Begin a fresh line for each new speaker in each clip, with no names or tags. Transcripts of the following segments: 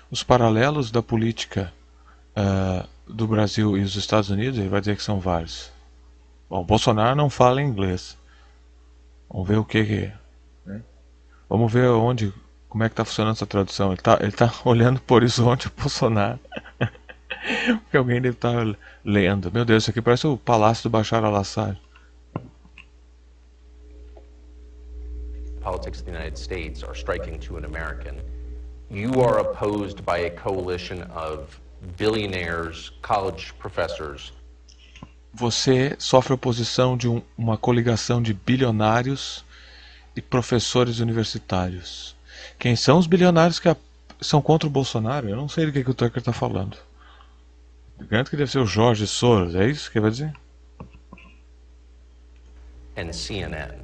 os paralelos da política do Brasil e os Estados Unidos, ele vai dizer que são vários. Bom, o Bolsonaro não fala inglês. Vamos ver o que é. Né? Vamos ver como é que está funcionando essa tradução. Ele tá olhando por horizonte o Bolsonaro. Porque alguém deve estar lendo. Meu Deus, isso aqui parece o palácio do Bashar al-Assad.
Politics of the United States are striking to an American. You are opposed by a coalition of billionaires, college professors.
Você sofre oposição de uma coligação de bilionários e professores universitários. Quem são os bilionários que são contra o Bolsonaro? Eu não sei do que o Tucker está falando. Eu garanto que deve ser o Jorge Soros, é isso que ele vai dizer?
And CNN.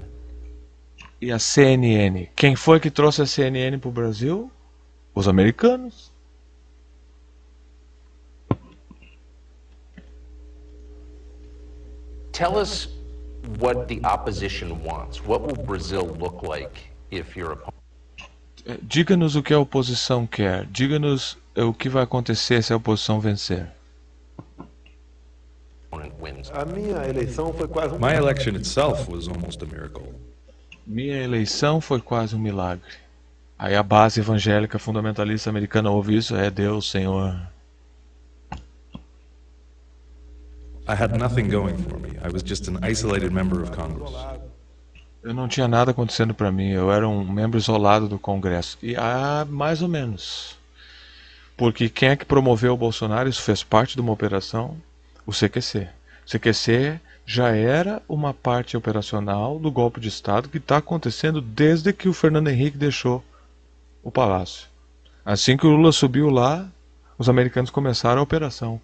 E a CNN? Quem foi que trouxe a CNN para o Brasil? Os americanos.
Tell us what the opposition wants. What will Brazil look like if your
Diga-nos o que a oposição quer. Diga-nos o que vai acontecer se a oposição vencer.
opponent wins?
A minha eleição foi quase
My election itself was almost a miracle.
Minha eleição foi quase um milagre. Aí a base evangélica fundamentalista americana ouve isso, é Deus, Senhor.
I had nothing going for me. I was just an isolated member of Congress.
Eu não tinha nada acontecendo para mim, eu era um membro isolado do Congresso. E mais ou menos. Porque quem é que promoveu o Bolsonaro? Isso fez parte de uma operação, o CQC. O CQC já era uma parte operacional do golpe de Estado que está acontecendo desde que o Fernando Henrique deixou o palácio. Assim que o Lula subiu lá, os americanos começaram a operação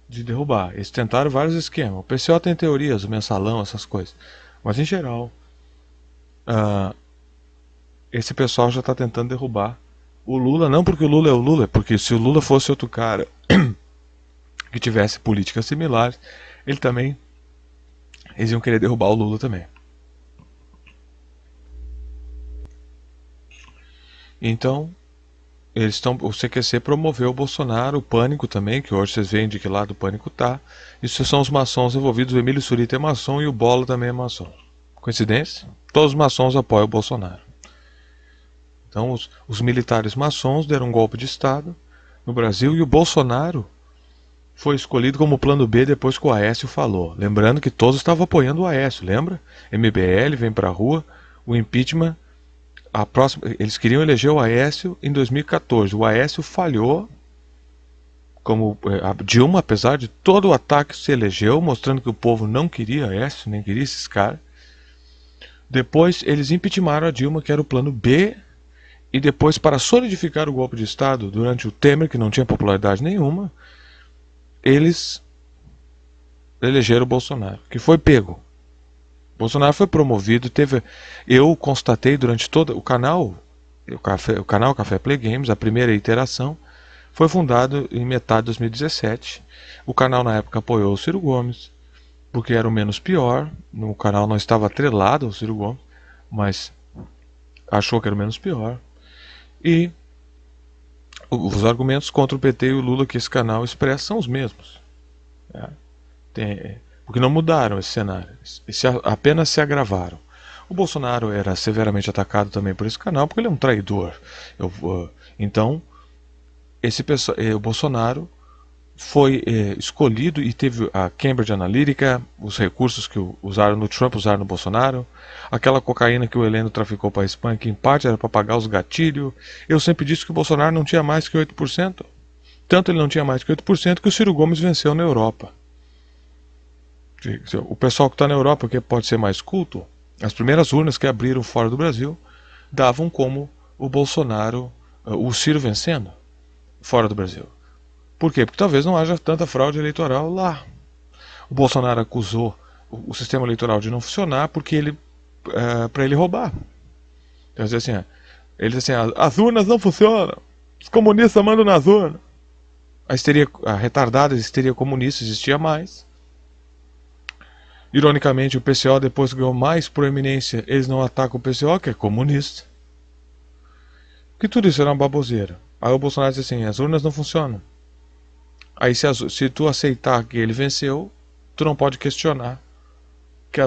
de derrubar. Eles tentaram vários esquemas. O PCO tem teorias, o mensalão, essas coisas. Mas em geral, esse pessoal já está tentando derrubar o Lula, não porque o Lula é o Lula, porque se o Lula fosse outro cara que tivesse políticas similares, eles iam querer derrubar o Lula também. Então, o CQC promoveu o Bolsonaro, o Pânico também, que hoje vocês veem de que lado o Pânico tá. Isso são os maçons envolvidos, o Emílio Surita é maçom e o Bola também é maçom. Coincidência? Todos os maçons apoiam o Bolsonaro. Então os militares maçons deram um golpe de Estado no Brasil e o Bolsonaro foi escolhido como plano B depois que o Aécio falou. Lembrando que todos estavam apoiando o Aécio, lembra? MBL vem pra rua, o impeachment, eles queriam eleger o Aécio em 2014. O Aécio falhou, como a Dilma, apesar de todo o ataque, se elegeu, mostrando que o povo não queria Aécio, nem queria esses caras. Depois eles impeachmaram a Dilma, que era o plano B, e depois, para solidificar o golpe de Estado durante o Temer, que não tinha popularidade nenhuma, eles elegeram o Bolsonaro, que foi pego. Bolsonaro foi promovido, eu constatei durante todo o canal Café Play Games, a primeira iteração, foi fundado em metade de 2017. O canal na época apoiou o Ciro Gomes, porque era o menos pior. No canal não estava atrelado ao Ciro Gomes, mas achou que era o menos pior. E os argumentos contra o PT e o Lula que esse canal expressa são os mesmos. Porque não mudaram esse cenário, apenas se agravaram. O Bolsonaro era severamente atacado também por esse canal, porque ele é um traidor. Então, o Bolsonaro foi escolhido e teve a Cambridge Analytica, os recursos que usaram no Trump, usaram no Bolsonaro, aquela cocaína que o Heleno traficou para a Espanha, que em parte era para pagar os gatilhos. Eu sempre disse que o Bolsonaro não tinha mais que 8%. Tanto ele não tinha mais que 8% que o Ciro Gomes venceu na Europa. O pessoal que está na Europa, que pode ser mais culto, as primeiras urnas que abriram fora do Brasil davam como o Bolsonaro, o Ciro vencendo fora do Brasil. Por quê? Porque talvez não haja tanta fraude eleitoral lá. O Bolsonaro acusou o sistema eleitoral de não funcionar porque para ele roubar. Quer dizer assim, ele diz assim, as urnas não funcionam, os comunistas mandam nas urnas. A retardada histeria comunista existia mais. Ironicamente, o PCO depois ganhou mais proeminência, eles não atacam o PCO, que é comunista. Porque tudo isso era uma baboseira. Aí o Bolsonaro diz assim, as urnas não funcionam. Aí se tu aceitar que ele venceu, tu não pode questionar que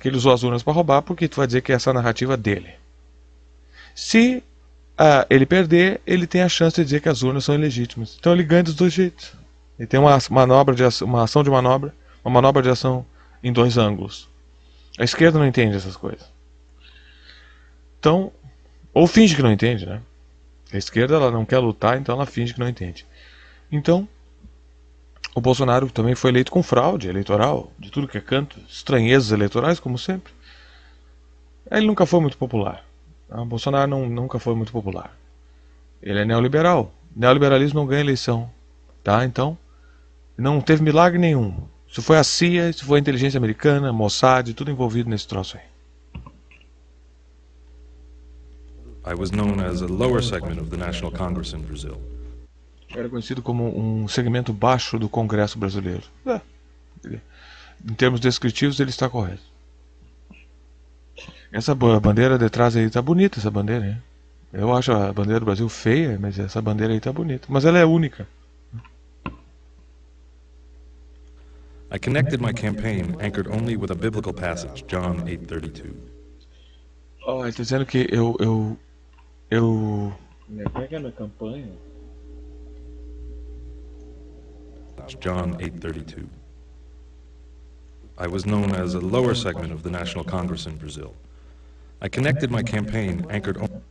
ele usou as urnas para roubar, porque tu vai dizer que essa é a narrativa dele. Se ele perder, ele tem a chance de dizer que as urnas são ilegítimas. Então ele ganha dos dois jeitos. Ele tem uma ação de manobra, uma manobra de ação em dois ângulos. A esquerda não entende essas coisas. Então, ou finge que não entende, né? A esquerda ela não quer lutar, então ela finge que não entende. Então, o Bolsonaro também foi eleito com fraude eleitoral, de tudo que é canto, estranhezas eleitorais, como sempre. Ele nunca foi muito popular. O Bolsonaro nunca foi muito popular. Ele é neoliberal. Neoliberalismo não ganha eleição. Tá? Então, não teve milagre nenhum. Isso foi a CIA, isso foi a inteligência americana, Mossad, tudo envolvido nesse troço aí.
I was known as a lower segment of the National Congress in Brazil.
Era conhecido como um segmento baixo do Congresso brasileiro. Em termos descritivos, ele está correto. Essa bandeira de trás aí está bonita, essa bandeira, hein? Eu acho a bandeira do Brasil feia, mas essa bandeira aí está bonita. Mas ela é única.
I connected my campaign anchored only with a biblical passage, John 8:32.
Oh, ele está dizendo que eu... Como é que é a minha campanha?
John 8:32. I was known as a lower segment of the National Congress in Brazil. I connected my campaign anchored only...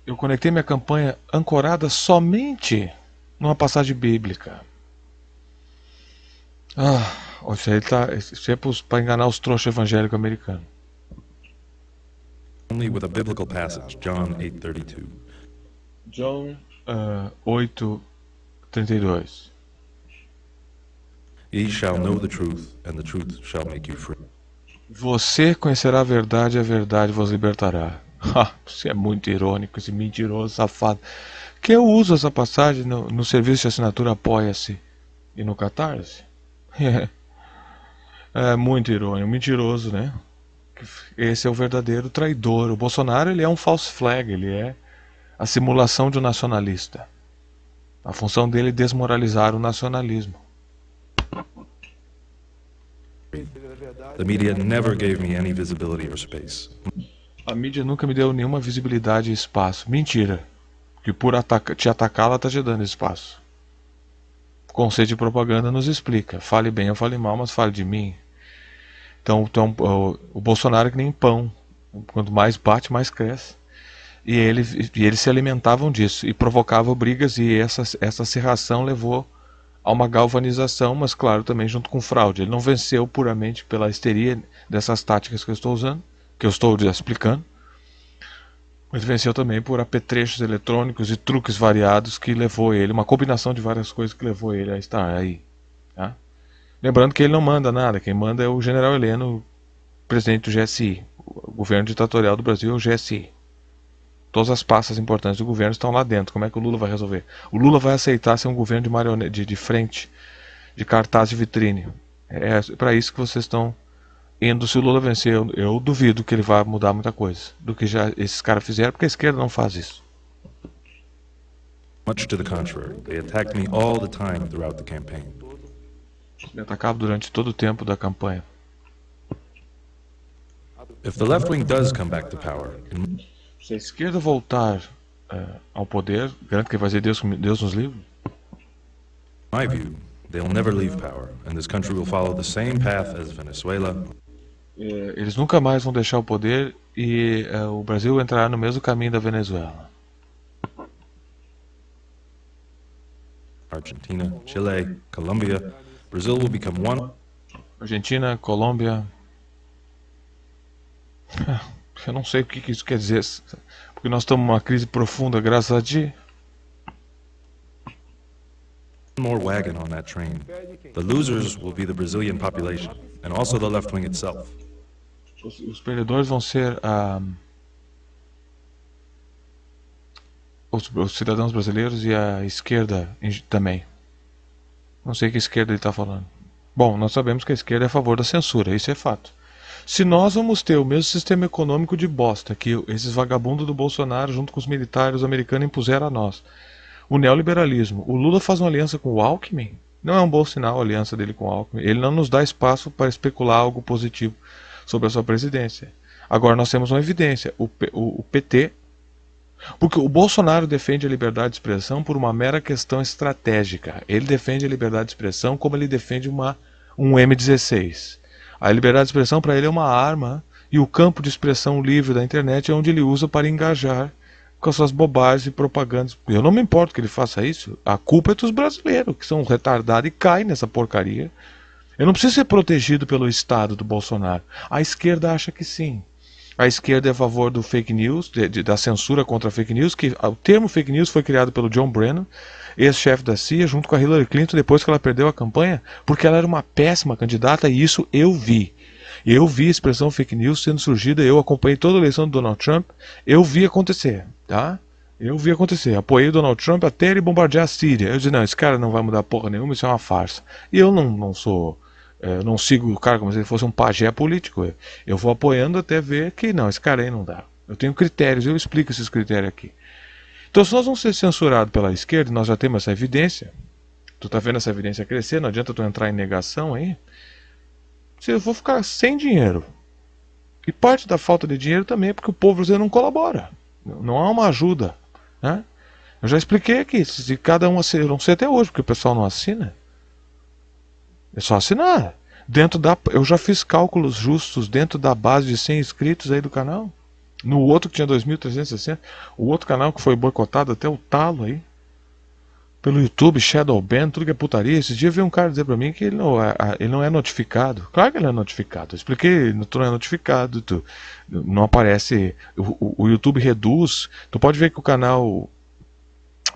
Eu conectei minha campanha ancorada somente numa passagem bíblica. Isso é para enganar os trouxas evangélicos americanos.
only with a biblical passage, John 8:32.
John 8:32.
Ye shall know the truth, and the truth shall make you free.
Você conhecerá a verdade vos libertará. Isso é muito irônico, esse mentiroso, safado. Que eu uso essa passagem no serviço de assinatura Apoia-se e no Catarse. É muito irônico, mentiroso, né? Esse é o verdadeiro traidor. O Bolsonaro ele é um false flag, ele é a simulação de um nacionalista. A função dele é desmoralizar o nacionalismo.
The media never gave me any visibility or space.
A mídia nunca me deu nenhuma visibilidade e espaço. Mentira. Que por te atacar ela está te dando espaço. O conceito de propaganda nos explica. Fale bem ou fale mal, mas fale de mim. Então o Bolsonaro é que nem pão. Quanto mais bate, mais cresce. E eles se alimentavam disso. E provocavam brigas. E essa cerração levou a uma galvanização, mas claro, também junto com fraude. Ele não venceu puramente pela histeria dessas táticas que eu estou usando, que eu estou explicando, mas venceu também por apetrechos eletrônicos e truques variados que levou ele, uma combinação de várias coisas que levou ele a estar aí. Tá? Lembrando que ele não manda nada, quem manda é o general Heleno, presidente do GSI. O governo ditatorial do Brasil é o GSI. Todas as pastas importantes do governo estão lá dentro. Como é que o Lula vai resolver? O Lula vai aceitar ser um governo de marionete, de frente, de cartaz de vitrine. É para isso que vocês estão indo. Se o Lula vencer, eu duvido que ele vá mudar muita coisa do que já esses caras fizeram, porque a esquerda não faz isso.
Much to the contrary, they attacked me all the time throughout the campaign.
Me atacavam durante todo o tempo da campanha.
If the left wing does come back to power, in
Se a esquerda voltar ao poder, garanto que vai ser Deus nos livre.
my view, they'll never leave power, and this country will follow the same path as Venezuela,
Eles nunca mais vão deixar o poder e o Brasil entrará no mesmo caminho da Venezuela.
Argentina, Chile, Colombia. Brazil will become one.
Argentina, Colômbia. Eu não sei o que isso quer dizer, porque nós estamos numa crise profunda, graças a Deus.
One more wagon on that train. The losers will be the Brazilian population, and also the left wing itself.
Os perdedores vão ser os cidadãos brasileiros e a esquerda também. Não sei que esquerda ele está falando. Bom, nós sabemos que a esquerda é a favor da censura, isso é fato. Se nós vamos ter o mesmo sistema econômico de bosta que esses vagabundos do Bolsonaro, junto com os militares americanos, impuseram a nós, O neoliberalismo. O Lula faz uma aliança com o Alckmin. Não é um bom sinal a aliança dele com o Alckmin. Ele não nos dá espaço para especular algo positivo sobre a sua presidência. Agora nós temos uma evidência. O PT... Porque o Bolsonaro defende a liberdade de expressão por uma mera questão estratégica. Ele defende a liberdade de expressão como ele defende um M16. A liberdade de expressão para ele é uma arma e o campo de expressão livre da internet é onde ele usa para engajar com as suas bobagens e propagandas. Eu não me importo que ele faça isso. A culpa é dos brasileiros, que são retardados e caem nessa porcaria. Eu não preciso ser protegido pelo Estado do Bolsonaro. A esquerda acha que sim. A esquerda é a favor do fake news, da censura contra a fake news, que o termo fake news foi criado pelo John Brennan, ex-chefe da CIA, junto com a Hillary Clinton, depois que ela perdeu a campanha, porque ela era uma péssima candidata, e isso eu vi. Eu vi a expressão fake news sendo surgida, eu acompanhei toda a eleição do Donald Trump, eu vi acontecer, tá? Eu vi acontecer, apoiei o Donald Trump até ele bombardear a Síria. Eu disse, não, esse cara não vai mudar porra nenhuma, isso é uma farsa. E eu não sou... Eu não sigo o cara como se ele fosse um pajé político. Eu vou apoiando até ver que não, esse cara aí não dá. Eu tenho critérios, eu explico esses critérios aqui. Então, se nós vamos ser censurados pela esquerda, nós já temos essa evidência. Tu tá vendo essa evidência crescer, não adianta tu entrar em negação aí. Eu vou ficar sem dinheiro. E parte da falta de dinheiro também é porque o povo brasileiro não colabora. Não há uma ajuda, né? Eu já expliquei aqui, se cada um assina, eu não sei até hoje, porque o pessoal não assina. É só assinar. Eu já fiz cálculos justos dentro da base de 100 inscritos aí do canal. No outro que tinha 2.360. O outro canal que foi boicotado até o talo aí. Pelo YouTube, Shadow Ban, tudo que é putaria. Esses dias veio um cara dizer pra mim que ele não é notificado. Claro que ele é notificado. Eu expliquei, tu não é notificado. Tu não aparece. O YouTube reduz. Tu pode ver que o canal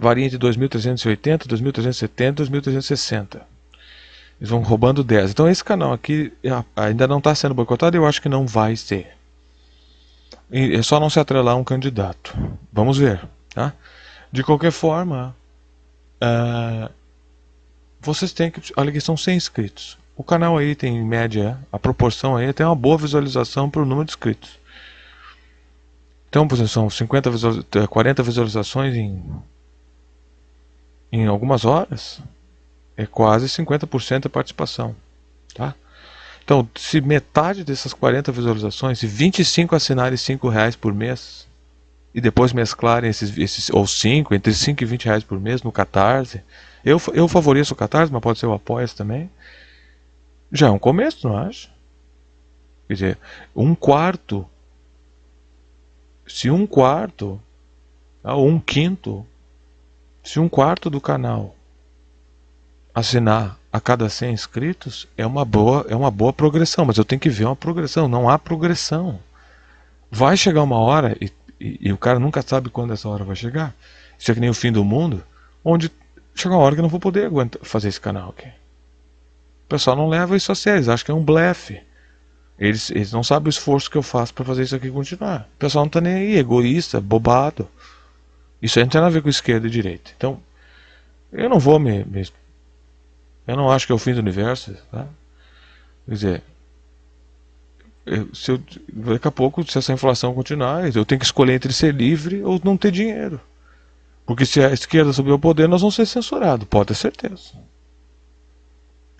varia entre 2.380, 2.370 e 2.360. Eles vão roubando 10. Então esse canal aqui ainda não está sendo boicotado e eu acho que não vai ser. É só não se atrelar a um candidato. Vamos ver, tá? De qualquer forma, vocês têm que... Olha que são 100 inscritos. O canal aí tem em média, a proporção aí tem uma boa visualização para o número de inscritos. Então, por exemplo, são 40 visualizações em algumas horas. É quase 50% de participação, tá? Então, se metade dessas 40 visualizações, se 25 assinarem R$5 por mês, e depois mesclarem esses ou 5, entre 5 e 20 reais por mês no Catarse, eu favorizo o Catarse, mas pode ser o Apoia-se também, já é um começo, não acha? Quer dizer, se um quarto do canal assinar a cada 100 inscritos, é uma boa progressão, mas eu tenho que ver uma progressão. Não há progressão. Vai chegar uma hora, e o cara nunca sabe quando essa hora vai chegar. Isso é que nem o fim do mundo, onde chega uma hora que eu não vou poder fazer esse canal aqui. O pessoal não leva isso a sério, eles acham que é um blefe. Eles não sabem o esforço que eu faço para fazer isso aqui continuar. O pessoal não está nem aí, egoísta, bobado. Isso aí não tem nada a ver com esquerda e direita. Então, eu não vou mesmo. Eu não acho que é o fim do universo, tá? Quer dizer, daqui a pouco, se essa inflação continuar, eu tenho que escolher entre ser livre ou não ter dinheiro. Porque se a esquerda subir ao poder, nós vamos ser censurados, pode ter certeza.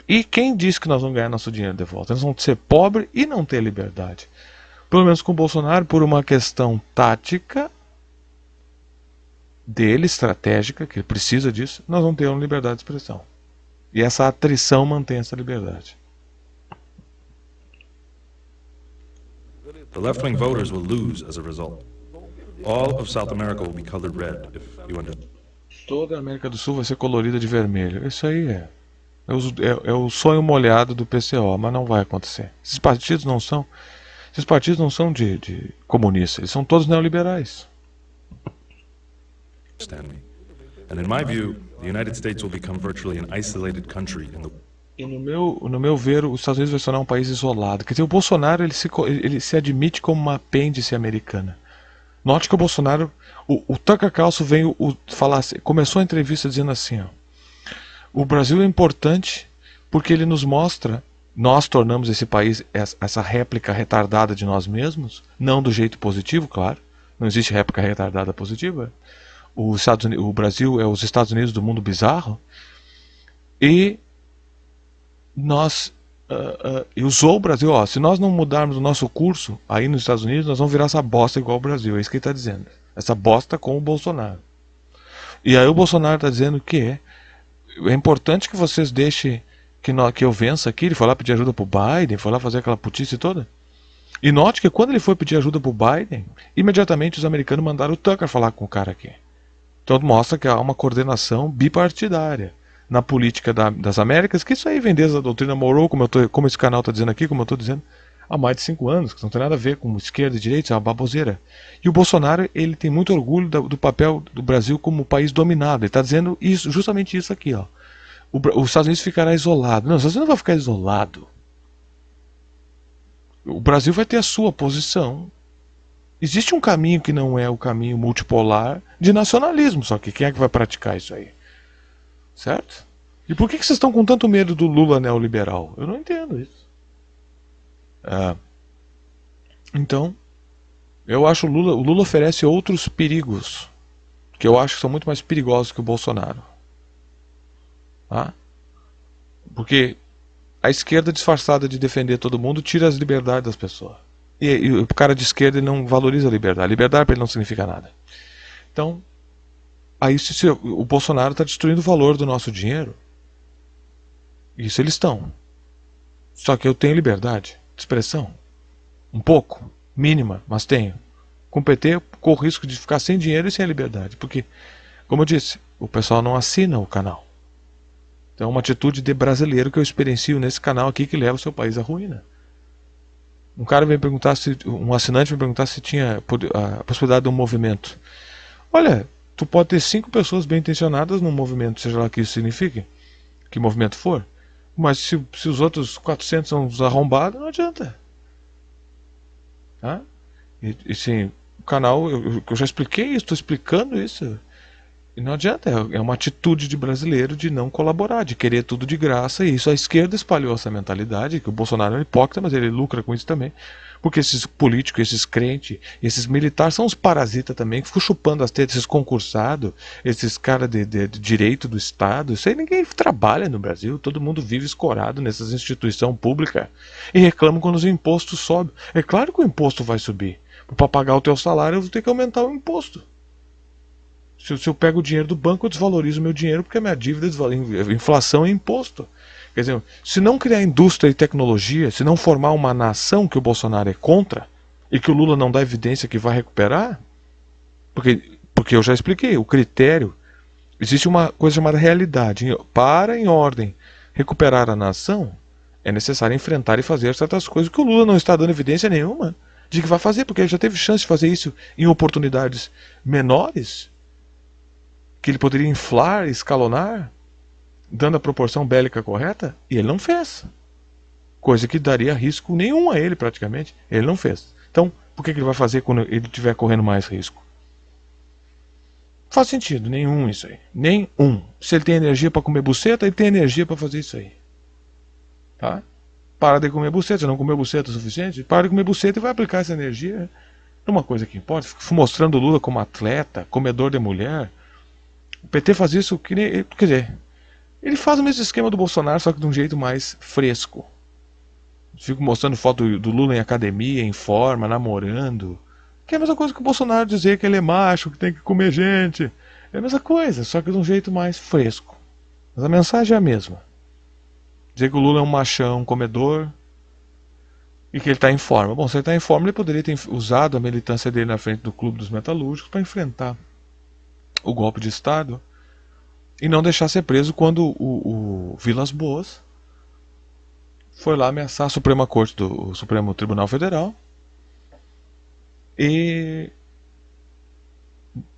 E quem disse que nós vamos ganhar nosso dinheiro de volta? Nós vamos ser pobres e não ter liberdade. Pelo menos com o Bolsonaro, por uma questão tática dele, estratégica, que ele precisa disso, nós vamos ter uma liberdade de expressão. E essa atrição mantém essa liberdade.
The left-wing voters will lose as a result. All of South America will be colored red, if you understand.
Toda a América do Sul vai ser colorida de vermelho. Isso aí é o sonho molhado do PCO, mas não vai acontecer. Esses partidos não são de comunistas, eles são todos neoliberais.
Me. And in my view, the United States will become virtually an isolated country in the...
E no meu ver, os Estados Unidos vai se tornar um país isolado. Quer dizer, o Bolsonaro ele se admite como uma apêndice americana. Note que o Bolsonaro, o Tucker Carlson veio falar assim, começou a entrevista dizendo assim, ó, o Brasil é importante porque ele nos mostra, nós tornamos esse país essa réplica retardada de nós mesmos, não do jeito positivo, claro, não existe réplica retardada positiva. o Brasil é os Estados Unidos do mundo bizarro, e nós e usou o Brasil, ó, se nós não mudarmos o nosso curso aí nos Estados Unidos, nós vamos virar essa bosta igual o Brasil, é isso que ele está dizendo, essa bosta com o Bolsonaro. E aí o Bolsonaro está dizendo que é importante que vocês deixem que eu vença aqui. Ele foi lá pedir ajuda pro Biden, foi lá fazer aquela putice toda. E note que quando ele foi pedir ajuda pro Biden, imediatamente os americanos mandaram o Tucker falar com o cara aqui. Então mostra que há uma coordenação bipartidária na política das Américas, que isso aí vem desde a doutrina Monroe, como esse canal está dizendo aqui, como eu estou dizendo, há mais de 5 anos, que não tem nada a ver com esquerda e direita, é uma baboseira. E o Bolsonaro, ele tem muito orgulho do papel do Brasil como país dominado. Ele está dizendo isso, justamente isso aqui, ó. Os Estados Unidos ficará isolado. Não, os Estados Unidos não vai ficar isolado. O Brasil vai ter a sua posição. Existe um caminho que não é o caminho multipolar de nacionalismo, só que quem é que vai praticar isso aí? Certo? E por que vocês estão com tanto medo do Lula neoliberal? Eu não entendo isso. Então, eu acho o Lula oferece outros perigos, que eu acho que são muito mais perigosos que o Bolsonaro. Tá? Porque a esquerda disfarçada de defender todo mundo tira as liberdades das pessoas. E o cara de esquerda ele não valoriza a liberdade. Liberdade para ele não significa nada. Então, aí se o Bolsonaro está destruindo o valor do nosso dinheiro. Isso eles estão. Só que eu tenho liberdade de expressão. Um pouco, mínima, mas tenho. Com o PT, corro o risco de ficar sem dinheiro e sem a liberdade. Porque, como eu disse, o pessoal não assina o canal. Então é uma atitude de brasileiro que eu experiencio nesse canal aqui que leva o seu país à ruína. Um cara vem perguntar um assinante vem perguntar se tinha a possibilidade de um movimento. Olha, tu pode ter 5 pessoas bem intencionadas num movimento, seja lá o que isso signifique, que movimento for, mas se os outros 400 são os arrombados, não adianta. Tá? E sim, o canal, eu já expliquei isso, estou explicando isso. E não adianta, é uma atitude de brasileiro de não colaborar, de querer tudo de graça, e isso a esquerda espalhou essa mentalidade, que o Bolsonaro é um hipócrita, mas ele lucra com isso também, porque esses políticos, esses crentes, esses militares são uns parasitas também, que ficam chupando as tetas, esses concursados, esses caras de direito do Estado, isso aí ninguém trabalha no Brasil, todo mundo vive escorado nessas instituições públicas, e reclamam quando os impostos sobem. É claro que o imposto vai subir, para pagar o teu salário eu vou ter que aumentar o imposto. Se eu pego o dinheiro do banco, eu desvalorizo o meu dinheiro porque a minha dívida inflação é imposto. Quer dizer, se não criar indústria e tecnologia, se não formar uma nação que o Bolsonaro é contra e que o Lula não dá evidência que vai recuperar, porque eu já expliquei, o critério, existe uma coisa chamada realidade. Para, em ordem, recuperar a nação, é necessário enfrentar e fazer certas coisas que o Lula não está dando evidência nenhuma de que vai fazer, porque ele já teve chance de fazer isso em oportunidades menores, que ele poderia inflar, escalonar, dando a proporção bélica correta, e ele não fez. Coisa que daria risco nenhum a ele, praticamente. Ele não fez. Então, por que ele vai fazer quando ele estiver correndo mais risco? Não faz sentido nenhum isso aí. Nenhum. Se ele tem energia para comer buceta, ele tem energia para fazer isso aí. Tá? Para de comer buceta. Se não comer buceta o suficiente, para de comer buceta e vai aplicar essa energia numa coisa que importa. Fica mostrando o Lula como atleta, comedor de mulher. O PT faz isso, quer dizer, ele faz o mesmo esquema do Bolsonaro, só que de um jeito mais fresco. Fico mostrando foto do Lula em academia, em forma, namorando. Que é a mesma coisa que o Bolsonaro dizer que ele é macho, que tem que comer gente. É a mesma coisa, só que de um jeito mais fresco. Mas a mensagem é a mesma. Dizer que o Lula é um machão, um comedor, e que ele está em forma. Bom, se ele está em forma, ele poderia ter usado a militância dele na frente do Clube dos Metalúrgicos para enfrentar o golpe de Estado e não deixar ser preso quando o Vilas Boas foi lá ameaçar a Suprema Corte do Supremo Tribunal Federal e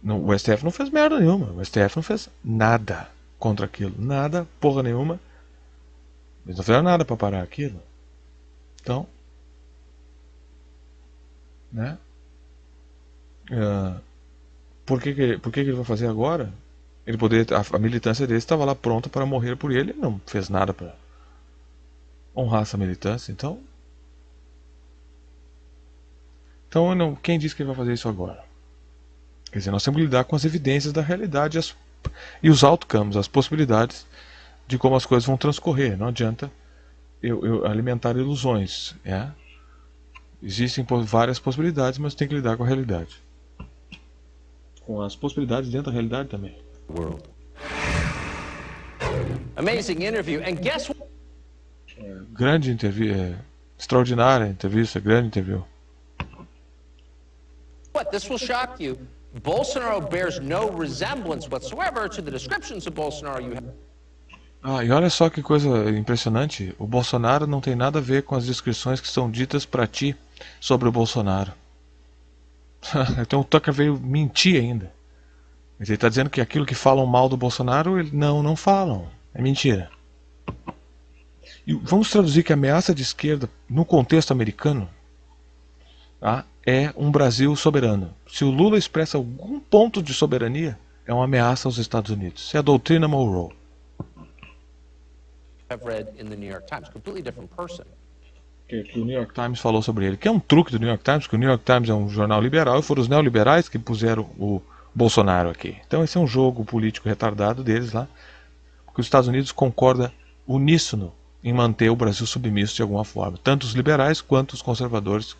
o STF não fez merda nenhuma, o STF não fez nada contra aquilo, nada, porra nenhuma, eles não fizeram nada para parar aquilo. Então, né, por que ele vai fazer agora? Ele poderia, a militância dele estava lá pronta para morrer por ele, não fez nada para honrar essa militância. Então quem disse que ele vai fazer isso agora? Quer dizer, nós temos que lidar com as evidências da realidade e os outcomes, as possibilidades de como as coisas vão transcorrer. Não adianta eu alimentar ilusões. Existem várias possibilidades, mas tem que lidar com a realidade. Com as possibilidades dentro da realidade também.
World.
Amazing interview. And guess what?
Grande entrevista, extraordinária entrevista, grande interview.
This will shock you. Bolsonaro bears no resemblance whatsoever to the descriptions of Bolsonaro you have.
E olha só que coisa impressionante. O Bolsonaro não tem nada a ver com as descrições que são ditas para ti sobre o Bolsonaro. Então o Tucker veio mentir ainda. Ele está dizendo que aquilo que falam mal do Bolsonaro, não falam. É mentira. E vamos traduzir que a ameaça de esquerda, no contexto americano, é um Brasil soberano. Se o Lula expressa algum ponto de soberania, é uma ameaça aos Estados Unidos. Isso é a doutrina Monroe.
I've read in the New York Times, completely different person.
Que o New York Times falou sobre ele. Que é um truque do New York Times, que o New York Times é um jornal liberal e foram os neoliberais que puseram o Bolsonaro aqui. Então esse é um jogo político retardado deles lá, porque os Estados Unidos concorda uníssono em manter o Brasil submisso de alguma forma. Tanto os liberais quanto os conservadores.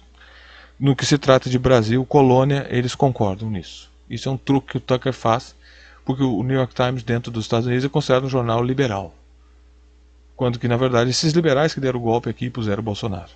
No que se trata de Brasil, colônia, eles concordam nisso. Isso é um truque que o Tucker faz, porque o New York Times dentro dos Estados Unidos é considerado um jornal liberal. Quando que, na verdade, esses liberais que deram o golpe aqui e puseram o Bolsonaro.